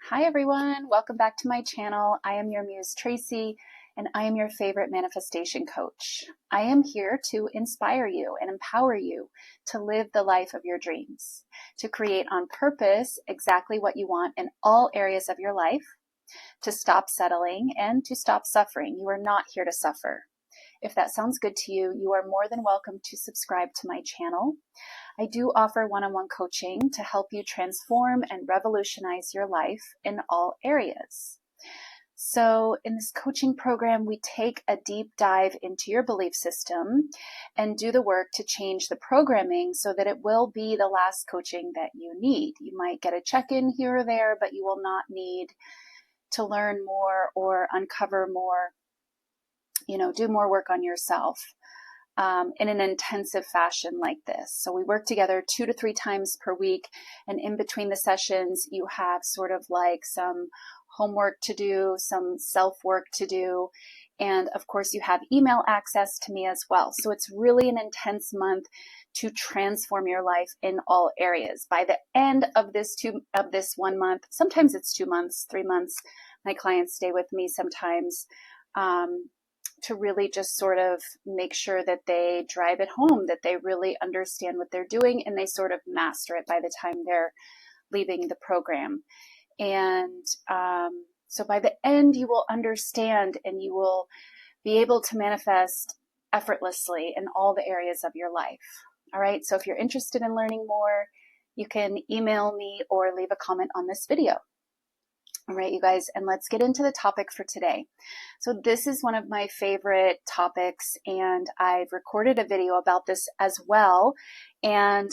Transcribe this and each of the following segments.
Hi everyone, welcome back to my channel. I am your Muse Traci, and I am your favorite manifestation coach. I am here to inspire you and empower you to live the life of your dreams, to create on purpose exactly what you want in all areas of your life, to stop settling and to stop suffering. You are not here to suffer. If that sounds good to you, you are more than welcome to subscribe to my channel. I do offer one-on-one coaching to help you transform and revolutionize your life in all areas. So in this coaching program, we take a deep dive into your belief system and do the work to change the programming so that it will be the last coaching that you need. You might get a check-in here or there, but you will not need to learn more or uncover more, do more work on yourself. In an intensive fashion like this. So we work together 2 to 3 times per week, and in between the sessions you have sort of like some homework to do, some self-work to do, and of course you have email access to me as well. So it's really an intense month to transform your life in all areas. By the end of this 1 month, sometimes it's 2 months, 3 months, my clients stay with me sometimes, to really just sort of make sure that they drive it home, that they really understand what they're doing, and they sort of master it by the time they're leaving the program. And so by the end, you will understand and you will be able to manifest effortlessly in all the areas of your life. All right, so if you're interested in learning more, you can email me or leave a comment on this video. All right, you guys, and let's get into the topic for today. So this is one of my favorite topics, and I've recorded a video about this as well. And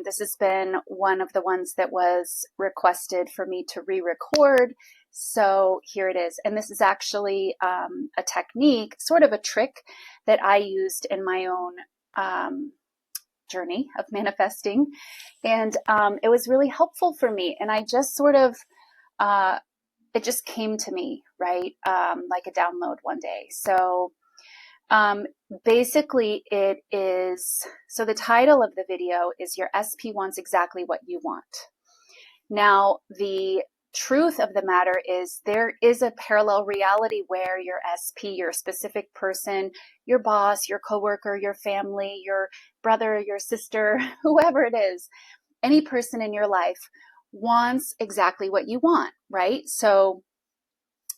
this has been one of the ones that was requested for me to re-record. So here it is. And this is actually a technique, sort of a trick that I used in my own journey of manifesting. And it was really helpful for me. And I just sort of it just came to me, right? Like a download one day. So basically it is, so the title of the video is Your SP Wants Exactly What You Want. Now, the truth of the matter is there is a parallel reality where your SP, your specific person, your boss, your coworker, your family, your brother, your sister, whoever it is, any person in your life wants exactly what you want, right? So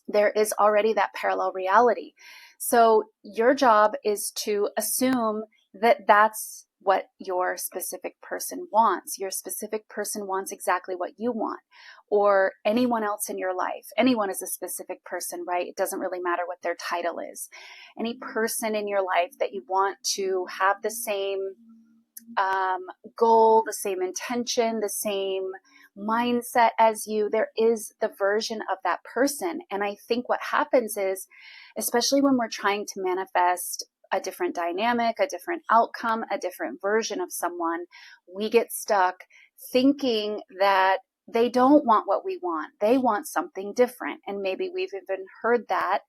there is already that parallel reality. So your job is to assume that that's what your specific person wants. Your specific person wants exactly what you want, or anyone else in your life. Anyone is a specific person, right? It doesn't really matter what their title is. Any person in your life that you want to have the same goal, the same intention, the same mindset as you, there is the version of that person. And I think what happens is, especially when we're trying to manifest a different dynamic, a different outcome, a different version of someone, we get stuck thinking that they don't want what we want. They want something different. And maybe we've even heard that,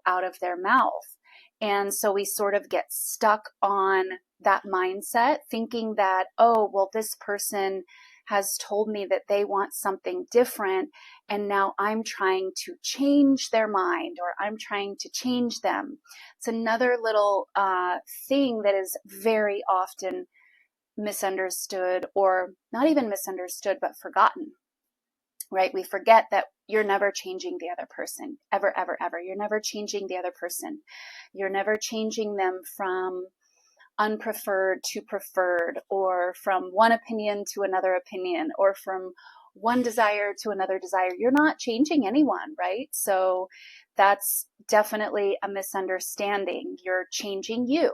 out of their mouth. And so we sort of get stuck on that mindset, thinking that, oh, well, this person has told me that they want something different, and now I'm trying to change their mind, or I'm trying to change them. It's another little thing that is very often misunderstood, or not even misunderstood, but forgotten, right? We forget that you're never changing the other person, ever, ever, ever. You're never changing the other person. You're never changing them from unpreferred to preferred, or from one opinion to another opinion, or from one desire to another desire. You're not changing anyone, right? So that's definitely a misunderstanding. You're changing you.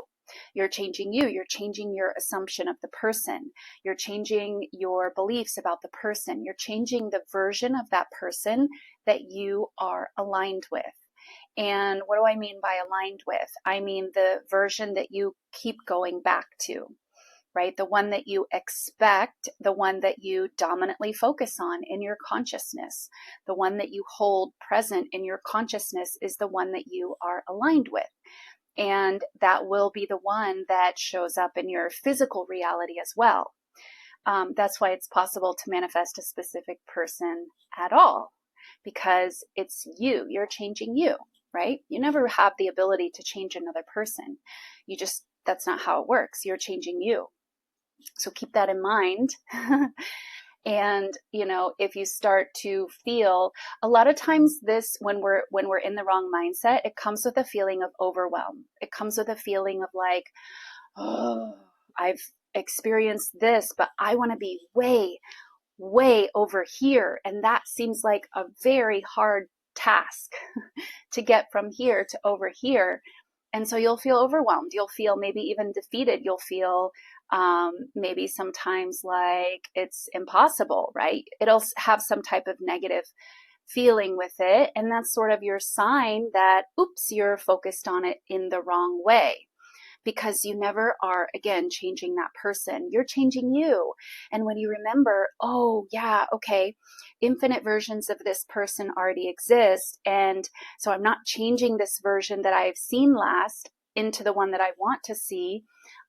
You're changing you. You're changing your assumption of the person. You're changing your beliefs about the person. You're changing the version of that person that you are aligned with. And what do I mean by aligned with? I mean the version that you keep going back to, right? The one that you expect, the one that you dominantly focus on in your consciousness, the one that you hold present in your consciousness is the one that you are aligned with. And that will be the one that shows up in your physical reality as well. That's why it's possible to manifest a specific person at all, because it's you. You're changing you, right? You never have the ability to change another person. That's not how it works. You're changing you. So keep that in mind. And, if you start to feel a lot of times when we're in the wrong mindset, it comes with a feeling of overwhelm. It comes with a feeling of like, oh, I've experienced this, but I want to be way, way over here. And that seems like a very hard task to get from here to over here. And so you'll feel overwhelmed. You'll feel maybe even defeated. You'll feel maybe sometimes like it's impossible, right? It'll have some type of negative feeling with it. And that's sort of your sign that, oops, you're focused on it in the wrong way. Because you never are, again, changing that person. You're changing you. And when you remember, oh, yeah, okay, infinite versions of this person already exist. And so I'm not changing this version that I've seen last into the one that I want to see.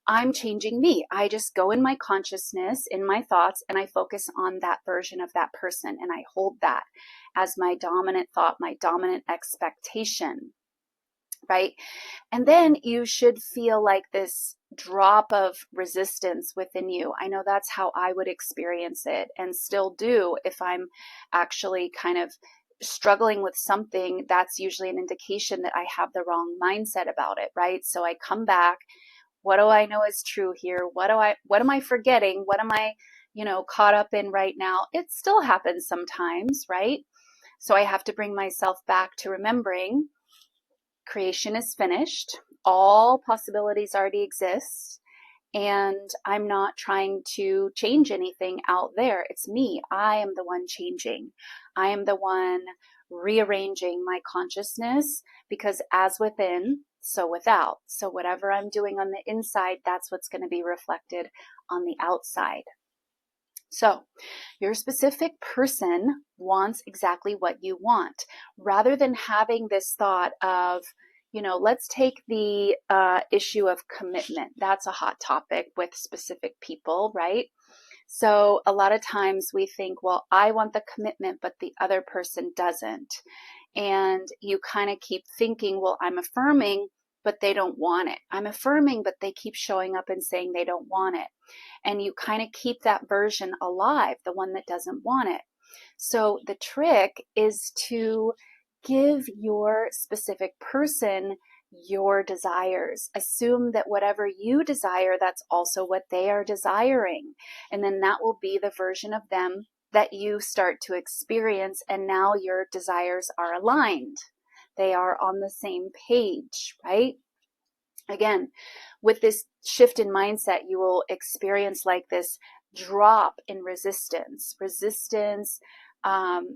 I'm changing me. I just go in my consciousness, in my thoughts, and I focus on that version of that person. And I hold that as my dominant thought, my dominant expectation. Right? And then you should feel like this drop of resistance within you. I know that's how I would experience it and still do if I'm actually kind of struggling with something. That's usually an indication that I have the wrong mindset about it, right? So I come back. What do I know is true here? What am I forgetting? What am I, caught up in right now? It still happens sometimes, right? So I have to bring myself back to remembering creation is finished. All possibilities already exist. And I'm not trying to change anything out there. It's me. I am the one changing. I am the one rearranging my consciousness, because as within, so without. So whatever I'm doing on the inside, that's what's going to be reflected on the outside. So your specific person wants exactly what you want, rather than having this thought of, let's take the issue of commitment. That's a hot topic with specific people, right? So a lot of times we think, well, I want the commitment, but the other person doesn't. And you kind of keep thinking, well, I'm affirming, but they don't want it. I'm affirming, but they keep showing up and saying they don't want it. And you kind of keep that version alive, the one that doesn't want it. So the trick is to give your specific person your desires. Assume that whatever you desire, that's also what they are desiring. And then that will be the version of them that you start to experience. And now your desires are aligned. They are on the same page, right? Again, with this shift in mindset, you will experience like this drop in resistance,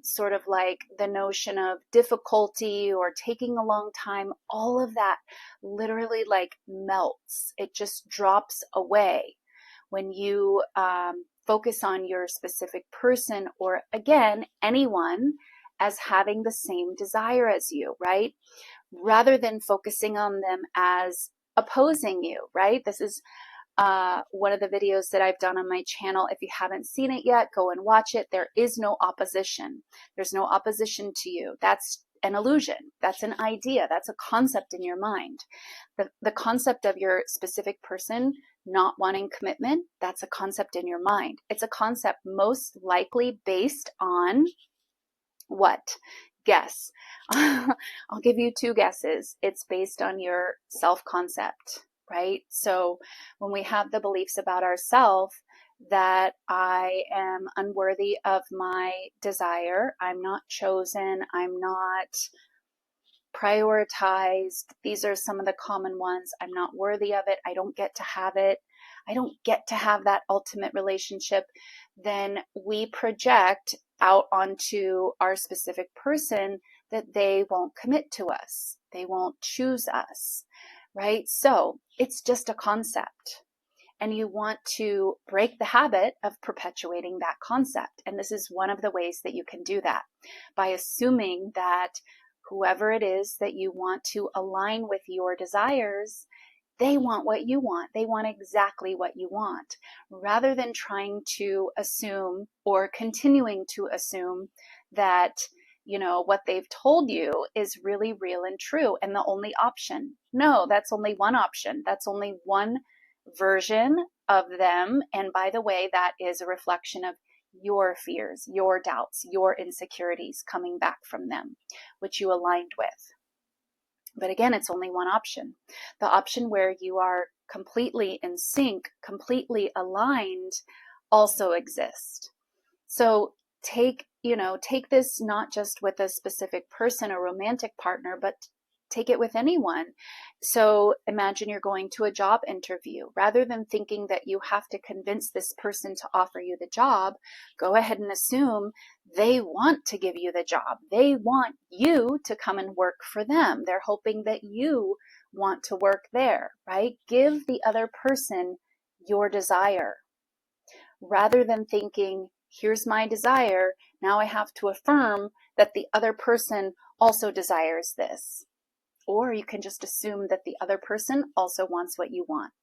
sort of like the notion of difficulty or taking a long time. All of that literally like melts. It just drops away when you focus on your specific person, or again, anyone, as having the same desire as you, right? Rather than focusing on them as opposing you, right? This is one of the videos that I've done on my channel. If you haven't seen it yet, go and watch it. There is no opposition. There's no opposition to you. That's an illusion. That's an idea. That's a concept in your mind. The concept of your specific person not wanting commitment, that's a concept in your mind. It's a concept most likely based on what? Guess. I'll give you two guesses. It's based on your self-concept, right? So when we have the beliefs about ourselves that I am unworthy of my desire, I'm not chosen, I'm not prioritized. These are some of the common ones. I'm not worthy of it. I don't get to have it. I don't get to have that ultimate relationship. Then we project out onto our specific person that they won't commit to us. They won't choose us, right? So it's just a concept. And you want to break the habit of perpetuating that concept. And this is one of the ways that you can do that, by assuming that whoever it is that you want to align with your desires, They want what you want. They want exactly what you want, rather than trying to assume or continuing to assume that, what they've told you is really real and true and the only option. No, that's only one option. That's only one version of them. And by the way, that is a reflection of your fears, your doubts, your insecurities coming back from them, which you aligned with. But again, it's only one option. The option where you are completely in sync, completely aligned, also exists. So take this not just with a specific person, a romantic partner, but take it with anyone. So imagine you're going to a job interview. Rather than thinking that you have to convince this person to offer you the job, go ahead and assume they want to give you the job. They want you to come and work for them. They're hoping that you want to work there, right? Give the other person your desire. Rather than thinking, here's my desire, now I have to affirm that the other person also desires this. Or you can just assume that the other person also wants what you want.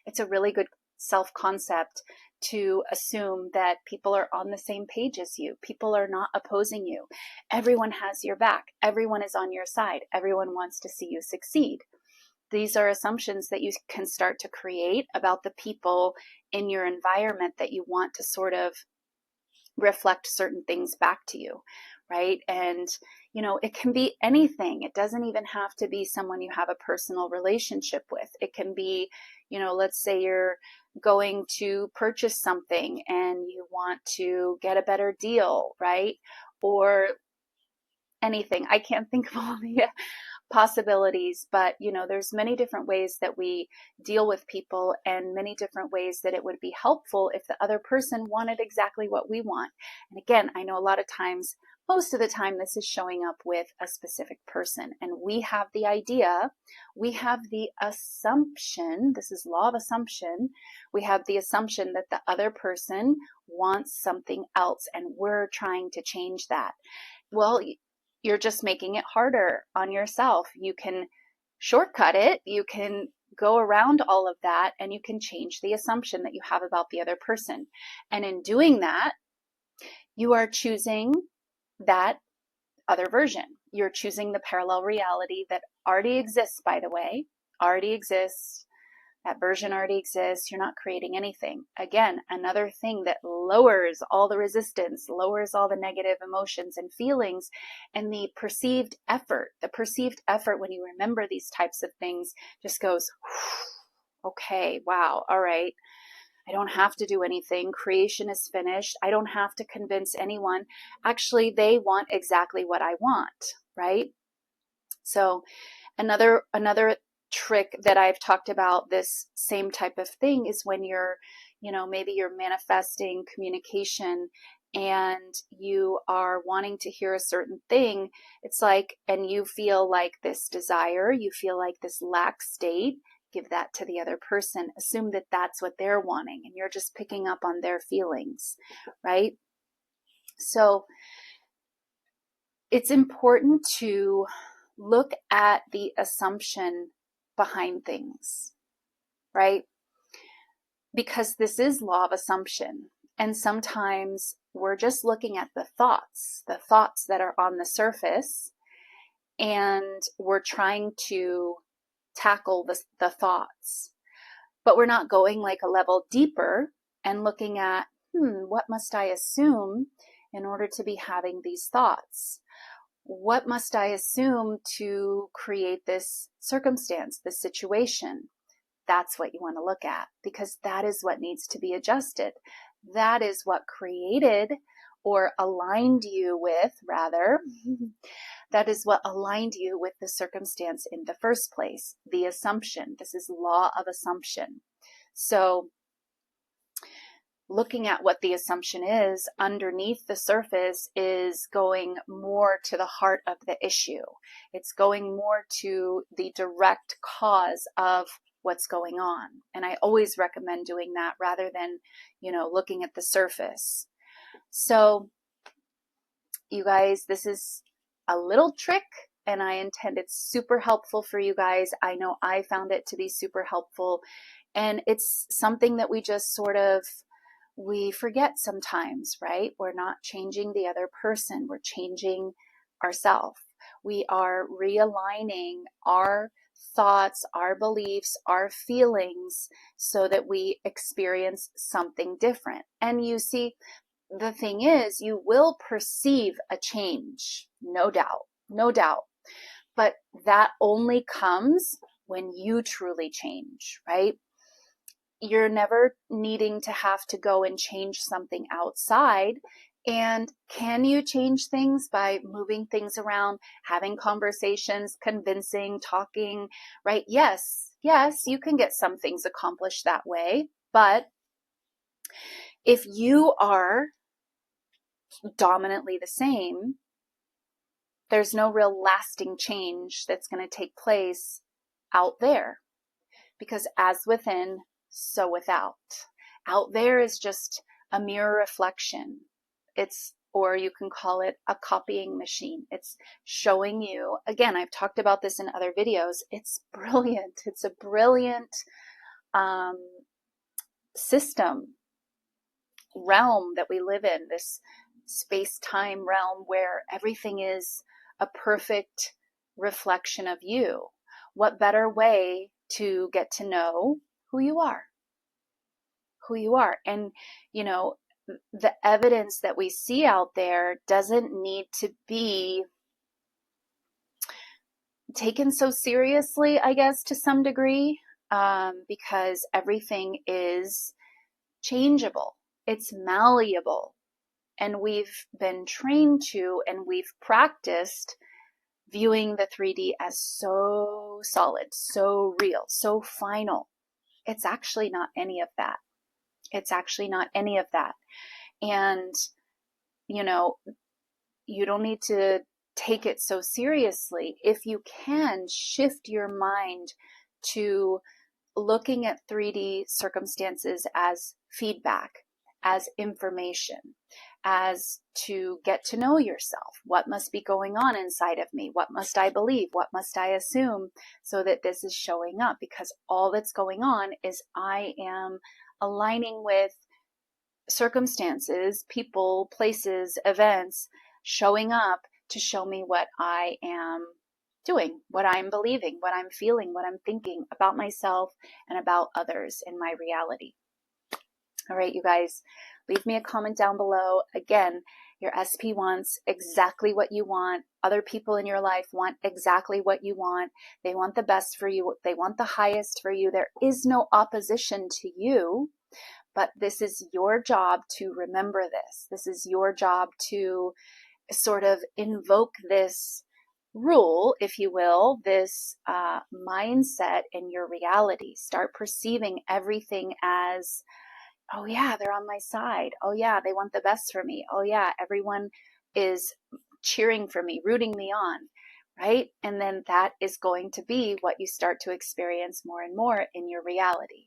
It's a really good self-concept to assume that people are on the same page as you. People are not opposing you. Everyone has your back. Everyone is on your side. Everyone wants to see you succeed. These are assumptions that you can start to create about the people in your environment that you want to sort of reflect certain things back to you, right? And, it can be anything. It doesn't even have to be someone you have a personal relationship with. It can be, let's say you're going to purchase something and you want to get a better deal, right? Or anything. I can't think of all the possibilities, but there's many different ways that we deal with people and many different ways that it would be helpful if the other person wanted exactly what we want. And again, I know a lot of times, most of the time, this is showing up with a specific person, and we have the idea, we have the assumption, this is law of assumption, we have the assumption that the other person wants something else and we're trying to change that. Well, you're just making it harder on yourself. You can shortcut it. You can go around all of that and you can change the assumption that you have about the other person. And in doing that, you are choosing that other version. You're choosing the parallel reality that already exists, by the way, already exists. That version already exists. You're not creating anything. Again, another thing that lowers all the resistance, lowers all the negative emotions and feelings, and the perceived effort. The perceived effort when you remember these types of things just goes, okay, wow, all right. I don't have to do anything. Creation is finished. I don't have to convince anyone. Actually, they want exactly what I want, right? So another trick that I've talked about, this same type of thing, is when you're, maybe you're manifesting communication and you are wanting to hear a certain thing. It's like, and you feel like this desire, you feel like this lack state, give that to the other person. Assume that that's what they're wanting and you're just picking up on their feelings, right? So it's important to look at the assumption behind things, right? Because this is law of assumption. And sometimes we're just looking at the thoughts that are on the surface, and we're trying to tackle the thoughts, but we're not going like a level deeper and looking at, what must I assume in order to be having these thoughts? What must I assume to create this circumstance, this situation? That's what you want to look at, because that is what needs to be adjusted. That is what created or aligned you with, rather. That is what aligned you with the circumstance in the first place, the assumption. This is law of assumption. So looking at what the assumption is underneath the surface is going more to the heart of the issue. It's going more to the direct cause of what's going on. And I always recommend doing that rather than, looking at the surface. So you guys, this is a little trick and I intend it's super helpful for you guys. I know I found it to be super helpful, and it's something that we just sort of, we forget sometimes, right? We're not changing the other person, we're changing ourselves. We are realigning our thoughts, our beliefs, our feelings so that we experience something different. And you see, the thing is, you will perceive a change, no doubt, no doubt. But that only comes when you truly change, right? You're never needing to have to go and change something outside. And can you change things by moving things around, having conversations, convincing, talking, right? Yes, yes, you can get some things accomplished that way. But if you are dominantly the same, there's no real lasting change that's going to take place out there, because as within, so without. Out there is just a mirror reflection. It's, or you can call it a copying machine. It's showing you, again, I've talked about this in other videos. It's brilliant. It's a brilliant system, realm that we live in, this space-time realm where everything is a perfect reflection of you. What better way to get to know who you are? Who you are. And, you know, the evidence that we see out there doesn't need to be taken so seriously, I guess, to some degree, because everything is changeable. It's malleable. And we've been trained to, and we've practiced viewing the 3D as so solid, so real, so final. It's actually not any of that. It's actually not any of that. And, you know, you don't need to take it so seriously. If you can shift your mind to looking at 3D circumstances as feedback, as information, as to get to know yourself. What must be going on inside of me? What must I believe? What must I assume so that this is showing up? Because all that's going on is I am aligning with circumstances, people, places, events showing up to show me what I am doing, what I'm believing, what I'm feeling, what I'm thinking about myself and about others in my reality. All right, you guys, leave me a comment down below. Again, your SP wants exactly what you want. Other people in your life want exactly what you want. They want the best for you. They want the highest for you. There is no opposition to you, but this is your job to remember this. This is your job to sort of invoke this rule, if you will, this mindset in your reality. Start perceiving everything as, oh yeah, they're on my side. Oh yeah, they want the best for me. Oh yeah, everyone is cheering for me, rooting me on, right? And then that is going to be what you start to experience more and more in your reality.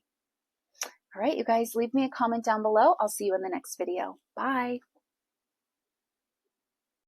All right, you guys, leave me a comment down below. I'll see you in the next video. Bye.